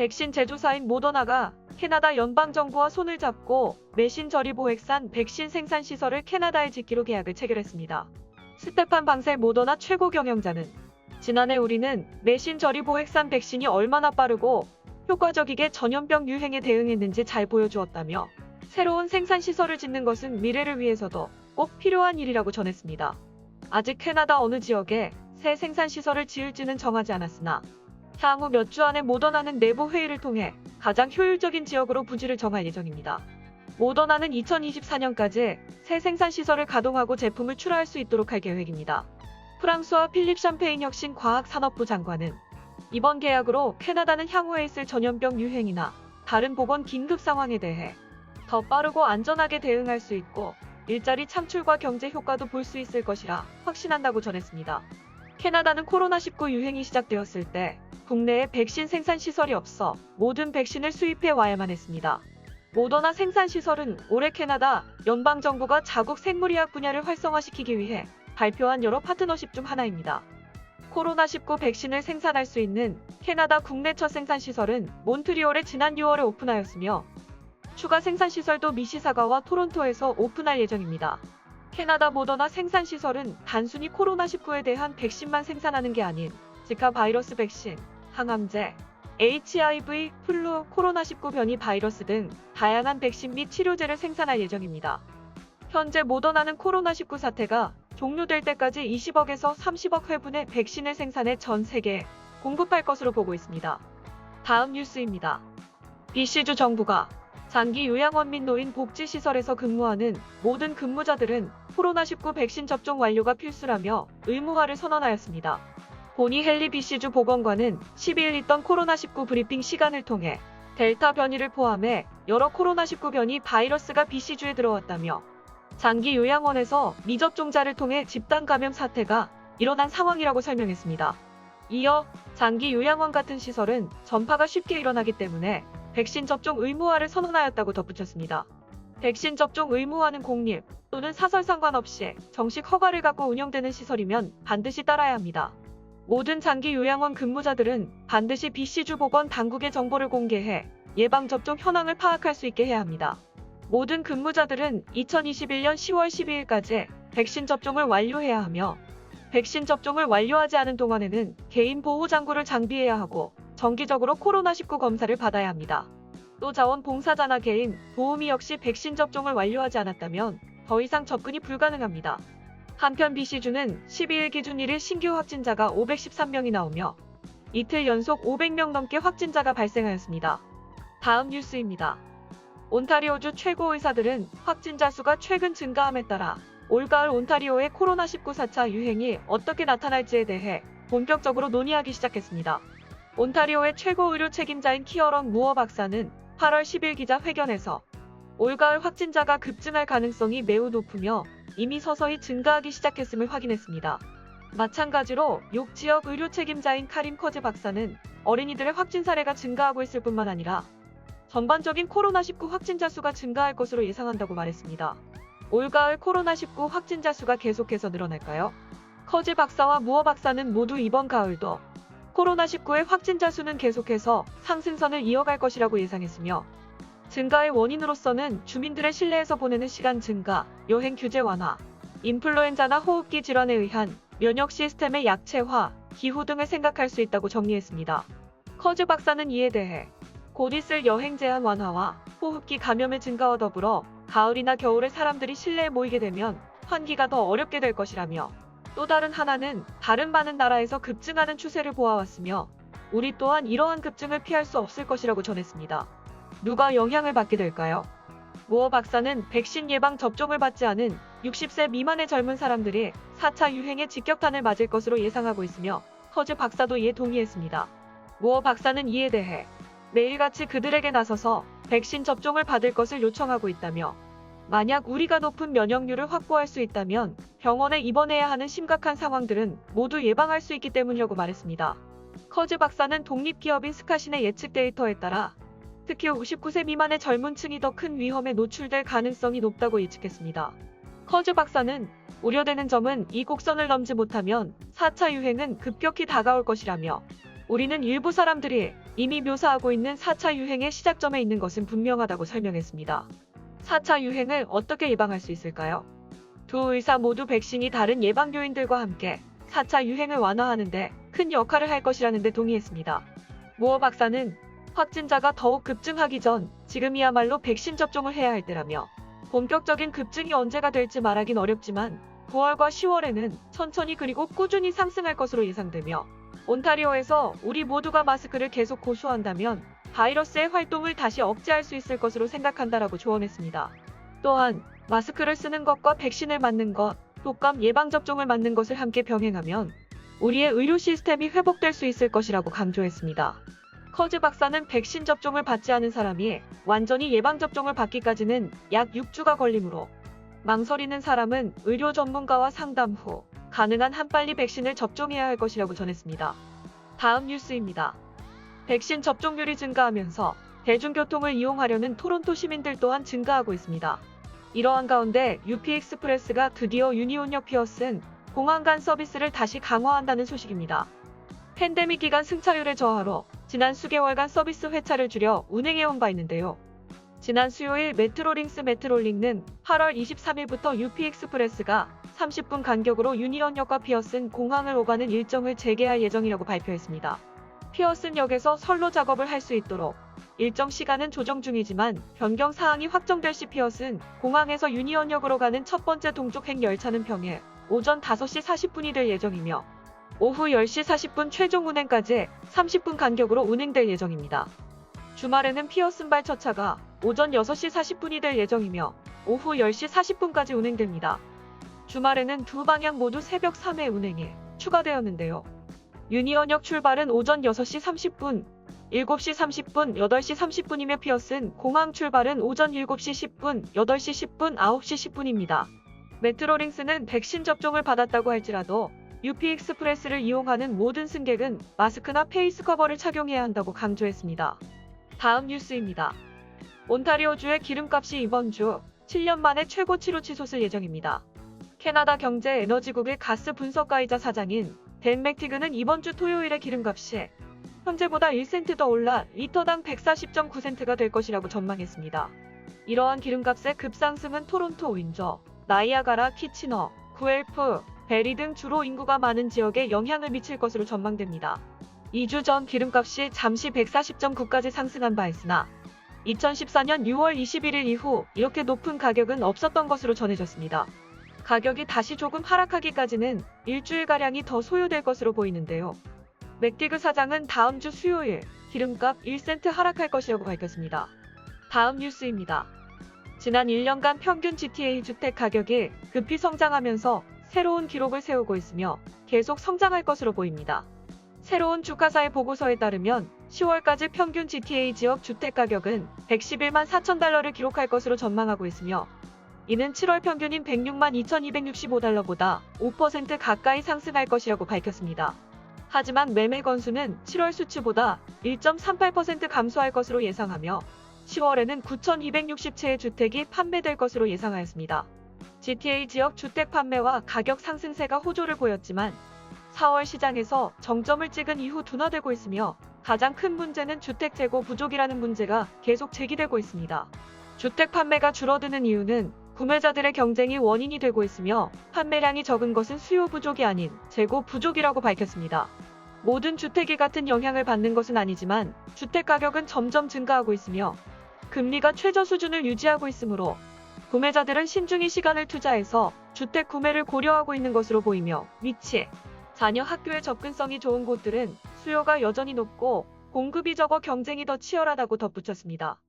백신 제조사인 모더나가 캐나다 연방정부와 손을 잡고 메신저리 보핵산 백신 생산 시설을 캐나다에 짓기로 계약을 체결했습니다. 스테판 방셀 모더나 최고 경영자는 지난해 우리는 메신저리 보핵산 백신이 얼마나 빠르고 효과적이게 전염병 유행에 대응했는지 잘 보여주었다며 새로운 생산 시설을 짓는 것은 미래를 위해서도 꼭 필요한 일이라고 전했습니다. 아직 캐나다 어느 지역에 새 생산 시설을 지을지는 정하지 않았으나 향후 몇 주 안에 모더나는 내부 회의를 통해 가장 효율적인 지역으로 부지를 정할 예정입니다. 모더나는 2024년까지 새 생산 시설을 가동하고 제품을 출하할 수 있도록 할 계획입니다. 프랑스와 필립 샴페인 혁신 과학산업부 장관은 이번 계약으로 캐나다는 향후에 있을 전염병 유행이나 다른 보건 긴급 상황에 대해 더 빠르고 안전하게 대응할 수 있고 일자리 창출과 경제 효과도 볼 수 있을 것이라 확신한다고 전했습니다. 캐나다는 코로나19 유행이 시작되었을 때 국내에 백신 생산 시설이 없어 모든 백신을 수입해 와야만 했습니다. 모더나 생산 시설은 올해 캐나다 연방정부가 자국 생물의학 분야를 활성화시키기 위해 발표한 여러 파트너십 중 하나입니다. 코로나19 백신을 생산할 수 있는 캐나다 국내 첫 생산 시설은 몬트리올에 지난 6월에 오픈하였으며 추가 생산 시설도 미시사가와 토론토에서 오픈할 예정입니다. 캐나다 모더나 생산 시설은 단순히 코로나19에 대한 백신만 생산하는 게 아닌 지카 바이러스 백신, 항암제, HIV, 플루, 코로나19 변이 바이러스 등 다양한 백신 및 치료제를 생산할 예정입니다. 현재 모더나는 코로나19 사태가 종료될 때까지 20억에서 30억 회분의 백신을 생산해 전 세계에 공급할 것으로 보고 있습니다. 다음 뉴스입니다. BC주 정부가 장기 요양원 및 노인 복지시설에서 근무하는 모든 근무자들은 코로나19 백신 접종 완료가 필수라며 의무화를 선언하였습니다. 보니 헨리 BC주 보건관은 12일 있던 코로나19 브리핑 시간을 통해 델타 변이를 포함해 여러 코로나19 변이 바이러스가 BC주에 들어왔다며 장기 요양원에서 미접종자를 통해 집단 감염 사태가 일어난 상황이라고 설명했습니다. 이어 장기 요양원 같은 시설은 전파가 쉽게 일어나기 때문에 백신 접종 의무화를 선언하였다고 덧붙였습니다. 백신 접종 의무화는 공립 또는 사설 상관없이 정식 허가를 갖고 운영되는 시설이면 반드시 따라야 합니다. 모든 장기 요양원 근무자들은 반드시 BC주 보건 당국의 정보를 공개해 예방접종 현황을 파악할 수 있게 해야 합니다. 모든 근무자들은 2021년 10월 12일까지 백신 접종을 완료해야 하며 백신 접종을 완료하지 않은 동안에는 개인 보호 장구를 장비해야 하고 정기적으로 코로나19 검사를 받아야 합니다. 또 자원봉사자나 개인, 보험이 역시 백신 접종을 완료하지 않았다면 더 이상 접근이 불가능합니다. 한편 BC주는 12일 기준 1일 신규 확진자가 513명이 나오며 이틀 연속 500명 넘게 확진자가 발생하였습니다. 다음 뉴스입니다. 온타리오주 최고 의사들은 확진자 수가 최근 증가함에 따라 올가을 온타리오의 코로나19 4차 유행이 어떻게 나타날지에 대해 본격적으로 논의하기 시작했습니다. 온타리오의 최고 의료 책임자인 키어런 무어 박사는 8월 10일 기자회견에서 올가을 확진자가 급증할 가능성이 매우 높으며 이미 서서히 증가하기 시작했음을 확인했습니다. 마찬가지로 욕 지역 의료 책임자인 카림 커즈 박사는 어린이들의 확진 사례가 증가하고 있을 뿐만 아니라 전반적인 코로나19 확진자 수가 증가할 것으로 예상한다고 말했습니다. 올가을 코로나19 확진자 수가 계속해서 늘어날까요? 커즈 박사와 무어 박사는 모두 이번 가을도 코로나19의 확진자 수는 계속해서 상승선을 이어갈 것이라고 예상했으며 증가의 원인으로서는 주민들의 실내에서 보내는 시간 증가, 여행 규제 완화, 인플루엔자나 호흡기 질환에 의한 면역 시스템의 약체화, 기후 등을 생각할 수 있다고 정리했습니다. 커즈 박사는 이에 대해 곧 있을 여행 제한 완화와 호흡기 감염의 증가와 더불어 가을이나 겨울에 사람들이 실내에 모이게 되면 환기가 더 어렵게 될 것이라며 또 다른 하나는 다른 많은 나라에서 급증하는 추세를 보아왔으며 우리 또한 이러한 급증을 피할 수 없을 것이라고 전했습니다. 누가 영향을 받게 될까요? 무어 박사는 백신 예방 접종을 받지 않은 60세 미만의 젊은 사람들이 4차 유행의 직격탄을 맞을 것으로 예상하고 있으며 커즈 박사도 이에 동의했습니다. 무어 박사는 이에 대해 매일같이 그들에게 나서서 백신 접종을 받을 것을 요청하고 있다며 만약 우리가 높은 면역률을 확보할 수 있다면 병원에 입원해야 하는 심각한 상황들은 모두 예방할 수 있기 때문이라고 말했습니다. 커즈 박사는 독립기업인 스카신의 예측 데이터에 따라 특히 59세 미만의 젊은 층이 더 큰 위험에 노출될 가능성이 높다고 예측했습니다. 커즈 박사는 우려되는 점은 이 곡선을 넘지 못하면 4차 유행은 급격히 다가올 것이라며 우리는 일부 사람들이 이미 묘사하고 있는 4차 유행의 시작점에 있는 것은 분명하다고 설명했습니다. 4차 유행을 어떻게 예방할 수 있을까요? 두 의사 모두 백신이 다른 예방 요인들과 함께 4차 유행을 완화하는 데 큰 역할을 할 것이라는 데 동의했습니다. 모어 박사는 확진자가 더욱 급증하기 전 지금이야말로 백신 접종을 해야 할 때라며 본격적인 급증이 언제가 될지 말하긴 어렵지만 9월과 10월에는 천천히 그리고 꾸준히 상승할 것으로 예상되며 온타리오에서 우리 모두가 마스크를 계속 고수한다면 바이러스의 활동을 다시 억제할 수 있을 것으로 생각한다라고 조언했습니다. 또한 마스크를 쓰는 것과 백신을 맞는 것, 독감 예방접종을 맞는 것을 함께 병행하면 우리의 의료 시스템이 회복될 수 있을 것이라고 강조했습니다. 커즈 박사는 백신 접종을 받지 않은 사람이 완전히 예방접종을 받기까지는 약 6주가 걸리므로 망설이는 사람은 의료 전문가와 상담 후 가능한 한 빨리 백신을 접종해야 할 것이라고 전했습니다. 다음 뉴스입니다. 백신 접종률이 증가하면서 대중교통을 이용하려는 토론토 시민들 또한 증가하고 있습니다. 이러한 가운데 UP 익스프레스가 드디어 유니온역 피어슨 공항 간 서비스를 다시 강화한다는 소식입니다. 팬데믹 기간 승차율을 저하로 지난 수개월간 서비스 회차를 줄여 운행해온 바 있는데요. 지난 수요일 메트로링스는 8월 23일부터 UP 익스프레스가 30분 간격으로 유니온역과 피어슨 공항을 오가는 일정을 재개할 예정이라고 발표했습니다. 피어슨역에서 선로 작업을 할 수 있도록 일정 시간은 조정 중이지만 변경 사항이 확정될 시 피어슨 공항에서 유니온역으로 가는 첫 번째 동쪽행 열차는 평일 오전 5시 40분이 될 예정이며 오후 10시 40분 최종 운행까지 30분 간격으로 운행될 예정입니다. 주말에는 피어슨발 첫차가 오전 6시 40분이 될 예정이며 오후 10시 40분까지 운행됩니다. 주말에는 두 방향 모두 새벽 3회 운행이 추가되었는데요. 유니온역 출발은 오전 6시 30분, 7시 30분, 8시 30분이며 피어슨 공항 출발은 오전 7시 10분, 8시 10분, 9시 10분입니다. 메트로링스는 백신 접종을 받았다고 할지라도 UP 익스프레스를 이용하는 모든 승객은 마스크나 페이스 커버를 착용해야 한다고 강조했습니다. 다음 뉴스입니다. 온타리오주의 기름값이 이번 주 7년 만에 최고치로 치솟을 예정입니다. 캐나다 경제에너지국의 가스 분석가이자 사장인 댄 맥티그는 이번 주 토요일에 기름값이 현재보다 1센트 더 올라 리터당 140.9센트가 될 것이라고 전망했습니다. 이러한 기름값의 급상승은 토론토, 윈저, 나이아가라, 키치너, 구엘프, 베리 등 주로 인구가 많은 지역에 영향을 미칠 것으로 전망됩니다. 2주 전 기름값이 잠시 140.9까지 상승한 바 있으나 2014년 6월 21일 이후 이렇게 높은 가격은 없었던 것으로 전해졌습니다. 가격이 다시 조금 하락하기까지는 일주일가량이 더 소요될 것으로 보이는데요. 맥티그 사장은 다음 주 수요일 기름값 1센트 하락할 것이라고 밝혔습니다. 다음 뉴스입니다. 지난 1년간 평균 GTA 주택 가격이 급히 성장하면서 새로운 기록을 세우고 있으며 계속 성장할 것으로 보입니다. 새로운 주가사의 보고서에 따르면 10월까지 평균 GTA 지역 주택 가격은 111만 4천 달러를 기록할 것으로 전망하고 있으며 이는 7월 평균인 106만 2,265달러보다 5% 가까이 상승할 것이라고 밝혔습니다. 하지만 매매 건수는 7월 수치보다 1.38% 감소할 것으로 예상하며 10월에는 9,260채의 주택이 판매될 것으로 예상하였습니다. GTA 지역 주택 판매와 가격 상승세가 호조를 보였지만 4월 시장에서 정점을 찍은 이후 둔화되고 있으며 가장 큰 문제는 주택 재고 부족이라는 문제가 계속 제기되고 있습니다. 주택 판매가 줄어드는 이유는 구매자들의 경쟁이 원인이 되고 있으며 판매량이 적은 것은 수요 부족이 아닌 재고 부족이라고 밝혔습니다. 모든 주택이 같은 영향을 받는 것은 아니지만 주택 가격은 점점 증가하고 있으며 금리가 최저 수준을 유지하고 있으므로 구매자들은 신중히 시간을 투자해서 주택 구매를 고려하고 있는 것으로 보이며 위치, 자녀 학교에 접근성이 좋은 곳들은 수요가 여전히 높고 공급이 적어 경쟁이 더 치열하다고 덧붙였습니다.